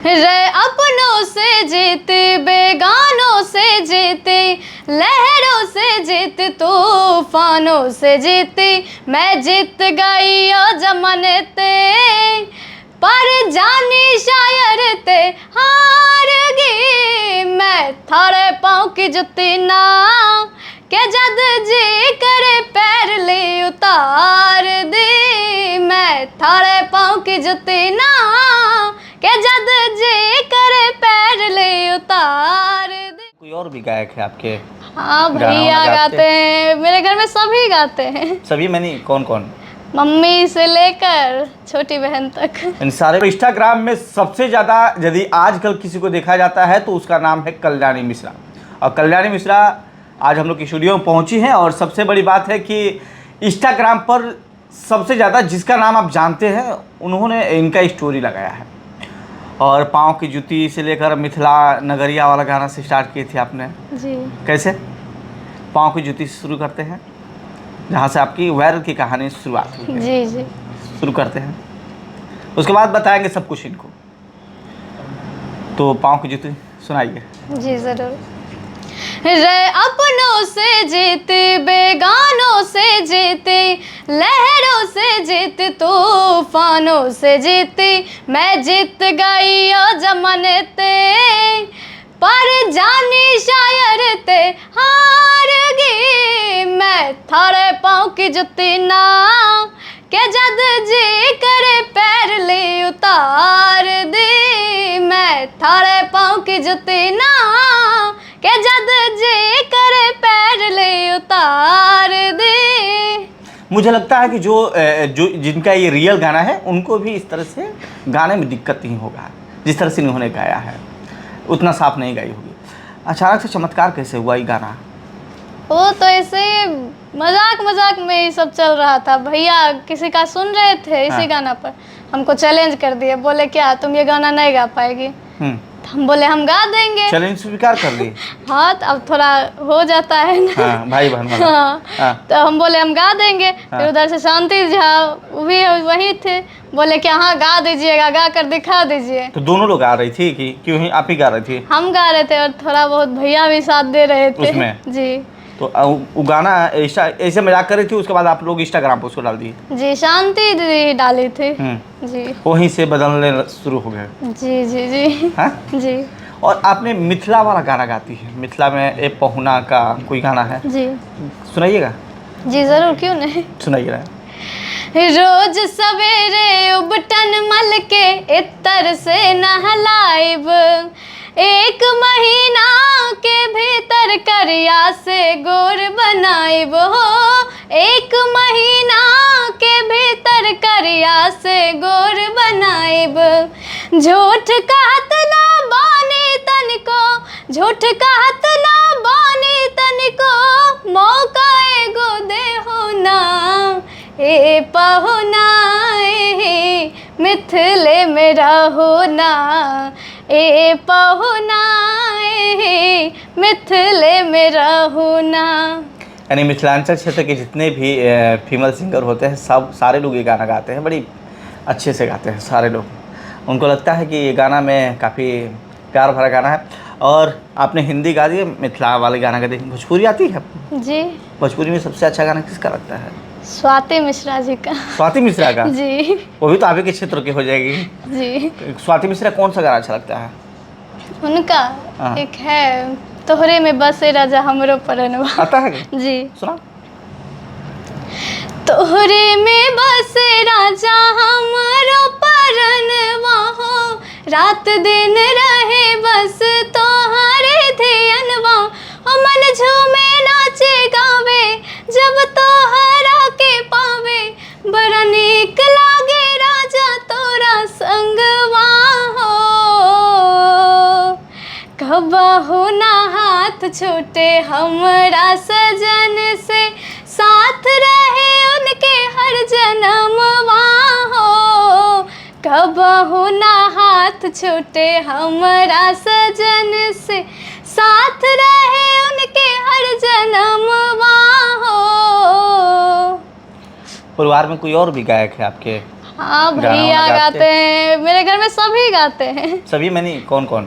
रे अपनों से जीते बेगानों से जीते, लहरों से जीत तूफानों से जीती, मैं जीत गई ओ जमाने ते, पर जानी शायर ते हार गई, मैं थारे पाँव की जुती ना के जद जी करे पैर ले उतार दी, मैं थारे पाँव की जुती ना के जद जी करे पैर ले उतार दे। कोई और भी गायक है आपके? हाँ भैया गाते हैं, मेरे घर में सभी गाते हैं। सभी मैंने कौन कौन? मम्मी से लेकर छोटी बहन तक। इन सारे। इंस्टाग्राम में सबसे ज़्यादा यदि आजकल किसी को देखा जाता है तो उसका नाम है कल्याणी मिश्रा। और कल्याणी मिश्रा आज हम लोग की स्टूडियो में पहुंची हैं और सबसे बड़ी बात है कि इंस्टाग्राम पर सबसे ज़्यादा जिसका नाम आप जानते हैं उन्होंने इनका स्टोरी लगाया है। और पाँव की जूती से लेकर मिथिला नगरिया वाला गाना से स्टार्ट किए थे आपने जी। कैसे? पाँव की जूती से शुरू करते हैं, जहाँ से आपकी वायरल की कहानी शुरुआत हुई है। जी जी शुरू करते हैं, उसके बाद बताएंगे सब कुछ इनको। तो पाँव की जूती सुनाइए। जी ज़रूर। रे अपनों से जीते बेगानों से जीते, लहरों से जीत तूफानों से जीती, मैं जीत गई ओ जमाने ते, पर जानी शायर ते हार गई, मैं थारे पाँव की जुती ना के जद जी करे पैर ले उतार दी, मैं थारे पाँव की जुती ना के जद जी करे पैर ले उतार दे। मुझे लगता है कि जो जिनका ये रियल गाना है उनको भी इस तरह से गाने में दिक्कत नहीं होगा, जिस तरह से इन्होंने गाया है उतना साफ नहीं गाई होगी। अचानक से चमत्कार कैसे हुआ ये गाना? वो तो ऐसे मजाक मजाक में ही सब चल रहा था। भैया किसी का सुन रहे थे इसी गाना पर, हमको चैलेंज कर दिए, बोले क्या तुम ये गाना नहीं गा पाएगी? हम बोले हम गा देंगे। चैलेंज स्वीकार कर ली। हाँ तो अब थोड़ा हो जाता है ना। हाँ, भाई बहन वाला। हाँ। तो हम बोले हम गा देंगे। फिर उधर से शांति झा वो भी वही थे, बोले कि हाँ गा दीजिएगा, गा कर दिखा दीजिए। तो दोनों लोग गा रही थी कि क्यों ही आप ही गा रही थी? हम गा रहे थे और थोड़ा बहुत भैया भी साथ दे रहे थे उसमें। जी। तो वो गाना ऐसे मजाक कर रही थी, उसके बाद आप लोग इंस्टाग्राम पर उसको डाल दिए? जी शांति दीदी डाली थी जी। वहीं से बदलने शुरू हो गए? जी जी जी। हाँ जी। और आपने मिथिला वाला गाना गाती है, मिथिला में ए पहुना का कोई गाना है जी, सुनाइएगा। जी जरूर, क्यों नहीं। सुनाइएगा। रोज सवेरे उबटन मल के इत्तर से नहलाइब, एक महीना के भीतर करिया से गोर बनाइब हो, एक महीना के भीतर करिया से गोर बनाइब, झूठ कहत ना बानी तनिको, झूठ कहत ना बानी तनिको, मौका एगो दे हो ना ए पहुना ए मिथिले में रहो ना, ए पहुना ए मिथिले में रहो ना। यानी मिथिलांचल क्षेत्र के जितने भी फीमेल सिंगर होते हैं सब सारे लोग ये गाना गाते हैं, बड़ी अच्छे से गाते हैं सारे लोग। उनको लगता है कि ये गाना में काफ़ी प्यार भरा गाना है। और आपने हिंदी गा दी, मिथिला वाले गाना गा दी, भोजपुरी आती है आपको? जी। भोजपुरी में सबसे अच्छा गाना किसका लगता है? स्वाति मिश्रा जी का। स्वाति मिश्रा का? जी। वो भी तो आप ही के क्षेत्र की हो जाएगी। जी। स्वाति मिश्रा कौन सा गाना अच्छा लगता है उनका? एक है तोहरे में बसे राजा हमरो परनवा। आता है? जी सुना। तोहरे में बसे राजा हमरो परनवा हो, रात दिन रहे बस तोहरे ध्यानवा, ओ मन झूमे नाचे गावे जब तोहरा के पावे, बड़ा नीक लागे राजा तोरा संगवा हो, कबहू ना हाथ छूटे हमरा सजन से, साथ रहे उनके हर जन्मवा हो, कबहू ना हाथ छूटे हमरा सजन से, साथ रहे उनके हर जन्मवा हो। परिवार में कोई और भी गायक है आपके? हाँ गाना भैया वाना गाते हैं, मेरे घर में सभी गाते हैं, सभी मैंने कौन कौन?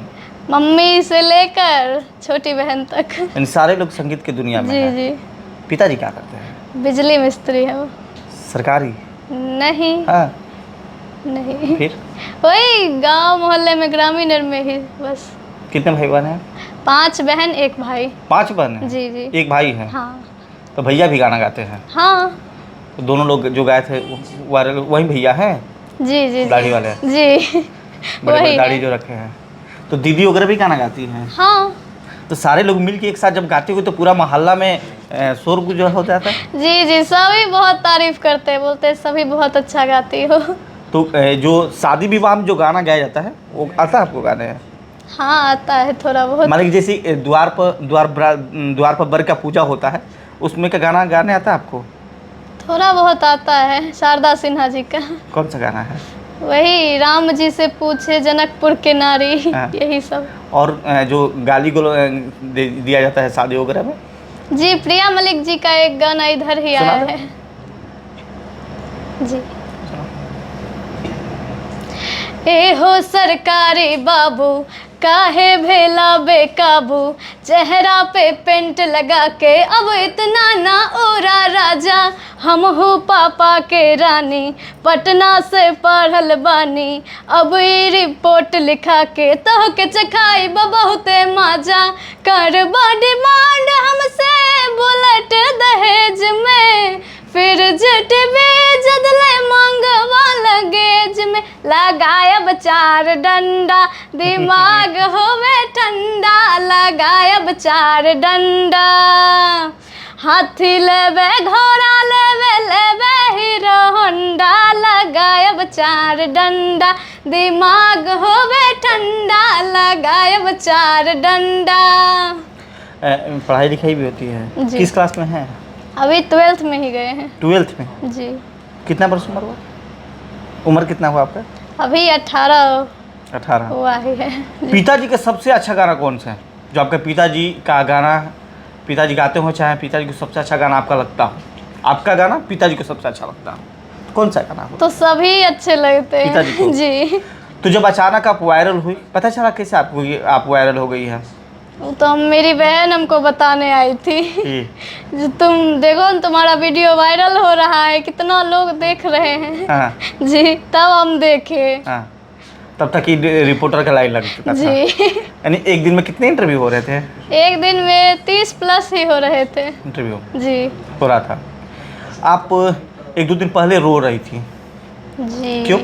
मम्मी से लेकर छोटी बहन तक। इन सारे लोग संगीत की दुनिया में जी हैं। जी। पिताजी क्या करते हैं? बिजली मिस्त्री है वो। सरकारी? नहीं हाँ। नहीं, फिर वही गांव मोहल्ले में, ग्रामीण में ही बस। कितने भाई बहन हैं? 5 बहन 1 भाई। 5 बहन हैं? जी जी। एक भाई है? हाँ तो भैया भी गाना गाते हैं? हाँ। तो दोनों लोग जो गाए थे वायरल वही भैया हैं? जी जी दाढ़ी वाले? जी बड़े बड़े वही दाढ़ी है। जो रखे हैं। तो दीदी वगैरह भी गाना गाती हैं? हाँ तो सारे लोग मिलके एक साथ जब गाते हुए तो पूरा मोहल्ला में शोर गुजर हो जाता है? जी जी, सभी बहुत तारीफ करते हैं, बोलते हैं सभी बहुत अच्छा गाती हो। तो जो शादी विवाह में जो गाना गाया जाता है वो आता है आपको गाने? हाँ आता है थोड़ा बहुत। मान लीजिए जैसे द्वार पर बर का पूजा होता है, उसमें का गाना गाने आता है आपको? थोड़ा बहुत आता है, शारदा सिन्हा जी का। कौन सा गाना है? वही राम जी से पूछे जनकपुर के नारी, हाँ। यही सब। और जो गाली गलो दिया जाता है शादी वगैरह में? जी प्रिया मलिक जी का एक गाना इधर ही सुना आया दो। है। जी। ए हो सरकारी बाबू, काहे भेला बेकाबू, चेहरा पे पेंट लगा के अब इतना ना ओरा राजा, हम हो पापा के रानी, पटना से पढ़ल बानी, अब ई रिपोर्ट लिखा के तह के चखाई बहुते माजा, कर डिमांड हमसे बुलेट दहेज में, फिर जट जदले मांगवा लगेज में, लगायब 4 डंडा, दिमाग होवे ठंडा, लगायब 4 डंडा, हाथी लेवे घोड़ा लेवे हीरो होंडा, लगायब 4 डंडा, दिमाग होवे ठंडा, लगायब 4 डंडा। पढ़ाई लिखाई भी होती है? जी। किस क्लास में है? अभी 12th में ही गए हैं। 12th में? जी। कितना वर्ष उम्र हुआ? उम्र कितना हुआ आपका? अभी 18 18 हुआ ही है। पिताजी का सबसे अच्छा गाना कौन सा है जो आपके पिताजी का गाना, पिताजी गाते हो चाहे पिताजी को सबसे अच्छा गाना आपका लगता हो? आपका गाना पिताजी को सबसे अच्छा लगता हो कौन सा गाना हो? तो सभी अच्छे लगते हैं पिताजी को? जी। तो जब अचानक आप वायरल हुई, पता चला कैसे आपको आप वायरल हो गई है? वो तो मेरी बहन हमको बताने आई थी जी। जो तुम देखो तुम्हारा वीडियो वायरल हो रहा है, कितना लोग देख रहे हैं। हाँ जी तब हम देखे। हाँ। तब तक ही रिपोर्टर का लाइन लग चुका था। जी। यानी एक दिन में कितने इंटरव्यू हो रहे थे? एक दिन में 30+ ही हो रहे थे। इंटरव्यू जी हो रहा था। आप 1-2 दिन पहले रो रही थी, जी। क्यों?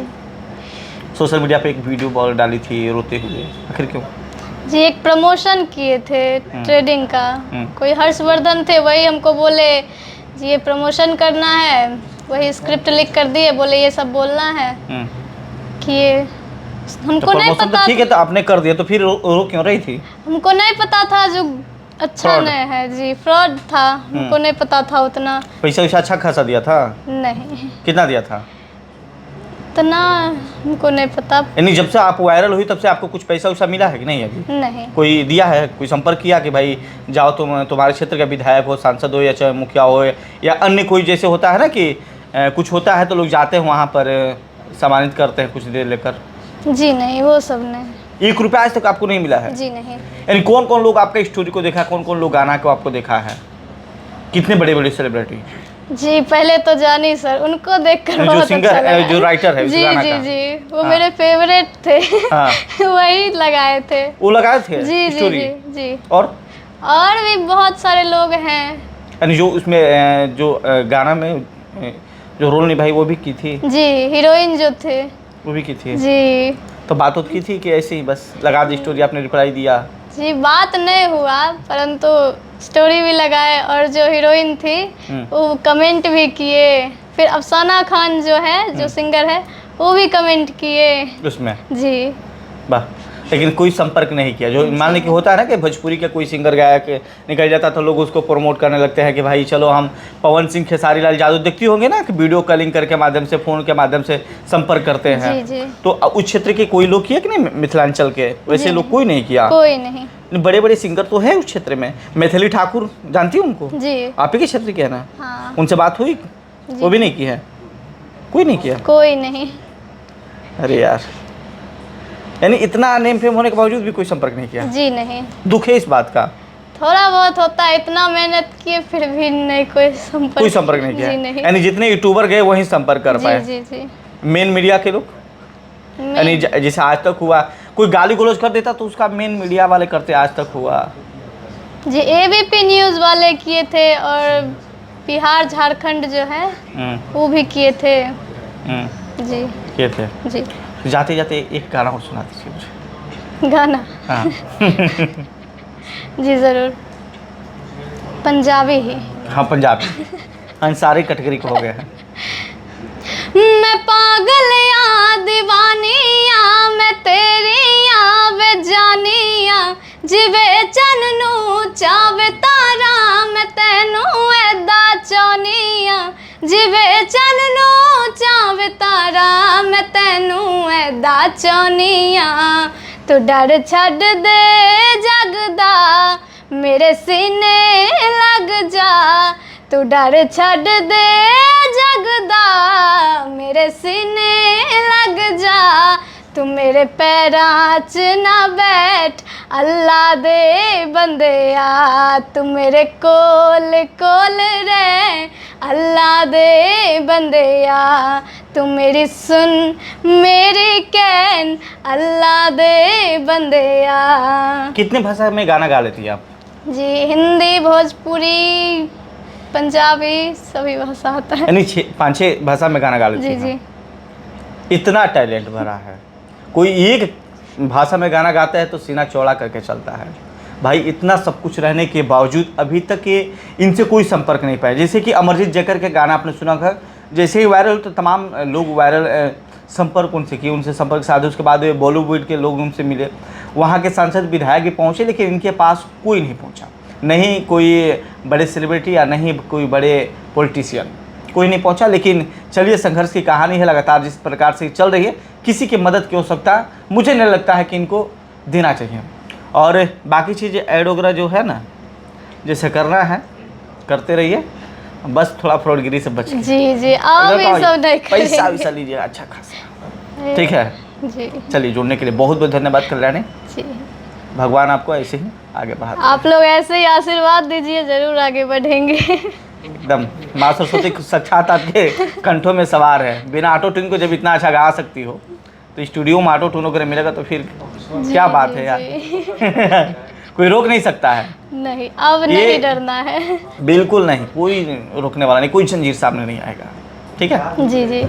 सोशल मीडिया पे एक वीडियो डाली थी रोते हुए, आखिर क्यों? जी एक प्रमोशन किए थे ट्रेडिंग का, हम्म। कोई हर्षवर्धन थे, वही हमको बोले जी ये प्रमोशन करना है, वही स्क्रिप्ट लिख कर दिए, बोले ये सब बोलना है, किए। हमको नहीं प्रमोशन तो पता, ठीक है, तो आपने कर दिया, तो फिर रो क्यों रही थी? हमको नहीं पता था जो अच्छा Fraud। नहीं है जी, फ्रॉड था, हमको नहीं पता था उतना। पैसा वैसा अच्छा खासा दिया था? नहीं कितना दिया था? इतना हमको नहीं पता। यानी जब से आप वायरल हुई तब से आपको कुछ पैसा वैसा मिला है कि नहीं अभी? नहीं। कोई दिया है, कोई संपर्क किया कि भाई जाओ तुम्हारे क्षेत्र का विधायक हो, सांसद हो, या चाहे मुखिया हो, या अन्य कोई, जैसे होता है ना कि कुछ होता है तो लोग जाते हैं वहाँ पर सम्मानित करते हैं कुछ देर लेकर? जी नहीं, वो सब नहीं। 1 रुपया आज तक आपको नहीं मिला है? जी नहीं। यानी कौन कौन लोग आपका स्टोरी को देखा, कौन कौन लोग गाना को आपको देखा है? कितने बड़े बड़े सेलिब्रिटी? जी पहले तो जानी सर, उनको देखकर जो बहुत सिंगर अच्छा लगा। जो राइटर है उस जी गाना जी का? जी वो हाँ। मेरे फेवरेट थे। हाँ। वही लगाए थे। वो लगाए थे जी जी स्टोरी? जी जी। और भी बहुत सारे लोग हैं। यानी जो उसमें जो गाना में जो रोल निभाई वो भी की थी? जी हीरोइन जो थे वो भी की थी? जी। तो बात होती की थी कि ऐसे ही बस लगा दी स्टोरी, आपने रिप्लाई दिया? जी बात नहीं हुआ, परंतु स्टोरी भी लगाए, और जो हीरोइन थी वो कमेंट भी किए, फिर अफसाना खान जो है, जो सिंगर है, वो भी कमेंट किए उसमें? जी। वाह। लेकिन कोई संपर्क नहीं किया? जो मान ली कि होता है ना कि भोजपुरी का कोई सिंगर गायक निकल जाता तो लोग उसको प्रमोट करने लगते हैं कि भाई चलो हम पवन सिंह, खेसारी लाल यादव, देखती होंगे ना कि वीडियो कॉलिंग करके माध्यम से, फ़ोन के माध्यम से संपर्क करते हैं। जी जी। तो उस क्षेत्र के कोई लोग किया कि नहीं, मिथिलांचल के वैसे लोग कोई नहीं किया? कोई नहीं। बड़े बड़े सिंगर तो है उस क्षेत्र में, मैथिली ठाकुर जानती हो उनको? जी। आप ही के क्षेत्र के है ना? हाँ। उनसे बात हुई? वो भी नहीं की है? कोई नहीं किया? कोई नहीं। अरे यार, यानी इतना नेम फेम होने के बावजूद भी कोई संपर्क नहीं किया? जी नहीं। दुख है इस बात का? थोड़ा बहुत होता है, इतना मेहनत किए फिर भी नहीं कोई संपर्क नहीं किया? जी नहीं। यानी जितने यूट्यूबर गए वही संपर्क कर पाए? जी जी। मेन मीडिया के लोग, यानी जैसे आज तक हुआ, कोई गाली गलौज कर देता तो उसका मेन मीडिया वाले करते, आज तक हुआ? जी ABP न्यूज़ वाले किए थे, और बिहार झारखंड जो है वो भी किए थे। जी किए थे। जी। जाते जाते एक गाना और सुना दीजिए मुझे। गाना? हाँ। जी ज़रूर, पंजाबी ही। हाँ पंजाबी, हाँ सारी कैटेगरी को हो गया है। मैं पागल या दीवानिया, मैं तेरी या वे जानिया, जिवे चन नू चावे तारा, मैं तेनू ऐदा चाहनिया, जिवे चन नू चावे तारा, मैं तेनू ऐदा चाहनिया, तू डर छड्ड दे जगदा, मेरे सीने लग जा, तू डर छड्ड दे जगदा, मेरे सीने लग जा, तू मेरे पैरां च ना बैठ, अल्लाह दे बंदेया, तू मेरे कोल कोल रह, अल्लाह दे बंदेया, तू मेरी सुन मेरी कहन, अल्लाह दे बंदेया। कितने भाषा में गाना गा लेती है आप? जी हिंदी, भोजपुरी, पंजाबी, सभी भाषा आता है। यानी 5-6 भाषा में गाना गा लेती जी हैं? जी। इतना टैलेंट भरा है, कोई एक भाषा में गाना गाता है तो सीना चौड़ा करके चलता है। भाई इतना सब कुछ रहने के बावजूद अभी तक ये इनसे कोई संपर्क नहीं पाया। जैसे कि अमरजीत जकर के गाना आपने सुना था, जैसे ही वायरल तो तमाम लोग वायरल संपर्क उनसे किए, उनसे संपर्क साधे, उसके बाद बॉलीवुड के लोग उनसे मिले, वहाँ के सांसद विधायक भी पहुँचे, लेकिन इनके पास कोई नहीं पहुँचा, नहीं कोई बड़े सेलिब्रिटी या नहीं कोई बड़े पॉलिटिशियन, कोई नहीं पहुंचा। लेकिन चलिए, संघर्ष की कहानी है, लगातार जिस प्रकार से चल रही है, किसी की मदद की आवश्यकता मुझे नहीं लगता है कि इनको देना चाहिए। और बाकी चीज़ें ऐड वगैरह जो है ना, जैसे करना है करते रहिए, बस थोड़ा फ्रॉडगिरी से बच के। जी जी, आप ये सब नहीं पैसा करेंगे। वैसा लीजिए अच्छा खासा, ठीक है? जी चलिए, जुड़ने के लिए बहुत बहुत धन्यवाद कल्याणी, जी। भगवान आपको ऐसे ही आगे बढ़ा। आप लोग ऐसे ही आशीर्वाद दीजिए, जरूर आगे बढ़ेंगे। एकदम माँ सरस्वती साक्षात आपके कंठों में सवार है। बिना ऑटो ट्यून को जब इतना अच्छा गा सकती हो, तो स्टूडियो में ऑटो ट्यून वगैरह मिलेगा तो फिर क्या बात है यार। कोई रोक नहीं सकता है। नहीं, अब नहीं डरना है। बिल्कुल नहीं, कोई रोकने वाला नहीं, कोई जंजीर सामने नहीं आएगा, ठीक है? जी जी।